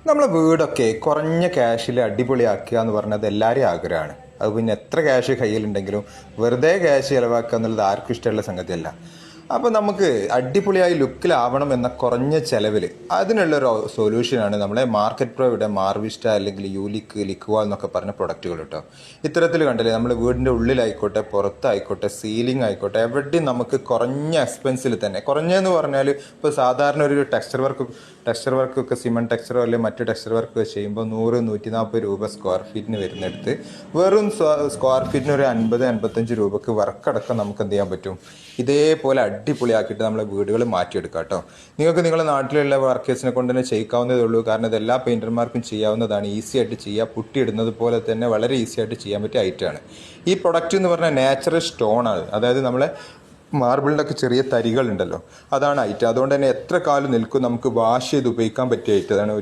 നമ്മളെ വീടൊക്കെ കുറഞ്ഞ ക്യാഷിൽ അടിപൊളിയാക്കുക എന്ന് പറഞ്ഞത് എല്ലാവരെയും ആഗ്രഹമാണ്. അത് പിന്നെ എത്ര ക്യാഷ് കയ്യിലുണ്ടെങ്കിലും വെറുതെ ക്യാഷ് ചിലവാക്കുക എന്നുള്ളത് ആർക്കും ഇഷ്ടമുള്ള സംഗതിയല്ല. അപ്പോൾ നമുക്ക് അടിപൊളിയായി ലുക്കിലാവണം എന്ന കുറഞ്ഞ ചിലവിൽ അതിനുള്ളൊരു സൊല്യൂഷനാണ് നമ്മളെ മാർക്കറ്റ് പ്രോയുടെ മാർവിസ്റ്റ അല്ലെങ്കിൽ യൂലിക്ക് ലിക്വ എന്നൊക്കെ പറഞ്ഞ പ്രൊഡക്റ്റുകൾ കേട്ടോ. ഇത്തരത്തിൽ കണ്ടില്ലേ, നമ്മൾ വീടിൻ്റെ ഉള്ളിലായിക്കോട്ടെ പുറത്തായിക്കോട്ടെ സീലിംഗ് ആയിക്കോട്ടെ എവിടെയും നമുക്ക് കുറഞ്ഞ എക്സ്പെൻസിൽ തന്നെ, കുറഞ്ഞതെന്ന് പറഞ്ഞാൽ ഇപ്പോൾ സാധാരണ ഒരു ടെക്സ്ചർ വർക്കൊക്കെ സിമൻറ്റ് ടെക്സ്ചറോ അല്ലെങ്കിൽ മറ്റ് ടെക്സ്ചർ വർക്ക് ചെയ്യുമ്പോൾ 100-140 രൂപ സ്ക്വയർ ഫീറ്റിന് വരുന്നിടത്ത് വെറും സ്ക്വയർ ഫീറ്റിന് ഒരു 50-55 രൂപക്ക് വർക്കടക്കം നമുക്ക് എന്ത് ചെയ്യാൻ പറ്റും, ഇതേപോലെ അടിപൊളിയാക്കിയിട്ട് നമ്മളെ വീടുകൾ മാറ്റിയെടുക്കാം കേട്ടോ. നിങ്ങൾക്ക് നിങ്ങളുടെ നാട്ടിലുള്ള വർക്കേഴ്സിനെ കൊണ്ട് തന്നെ ചെയ്യിക്കാവുന്നതേ ഉള്ളൂ. കാരണം ഇത് എല്ലാ പെയിൻറ്റർമാർക്കും ചെയ്യാവുന്നതാണ്, ഈസി ആയിട്ട് ചെയ്യുക. പുട്ടിയിടുന്നത് പോലെ തന്നെ വളരെ ഈസി ആയിട്ട് ചെയ്യാൻ പറ്റിയ ഐറ്റമാണ് ഈ പ്രൊഡക്റ്റ് എന്ന് പറഞ്ഞാൽ. നാച്ചുറൽ സ്റ്റോൺ ആണ്, അതായത് നമ്മളെ മാർബിളിൻ്റെ ഒക്കെ ചെറിയ തരികളുണ്ടല്ലോ, അതാണ് ഐറ്റം. അതുകൊണ്ട് തന്നെ എത്ര കാലം നിൽക്കും, നമുക്ക് വാഷ് ചെയ്ത് ഉപയോഗിക്കാൻ പറ്റിയ ഐറ്റം. അതാണ്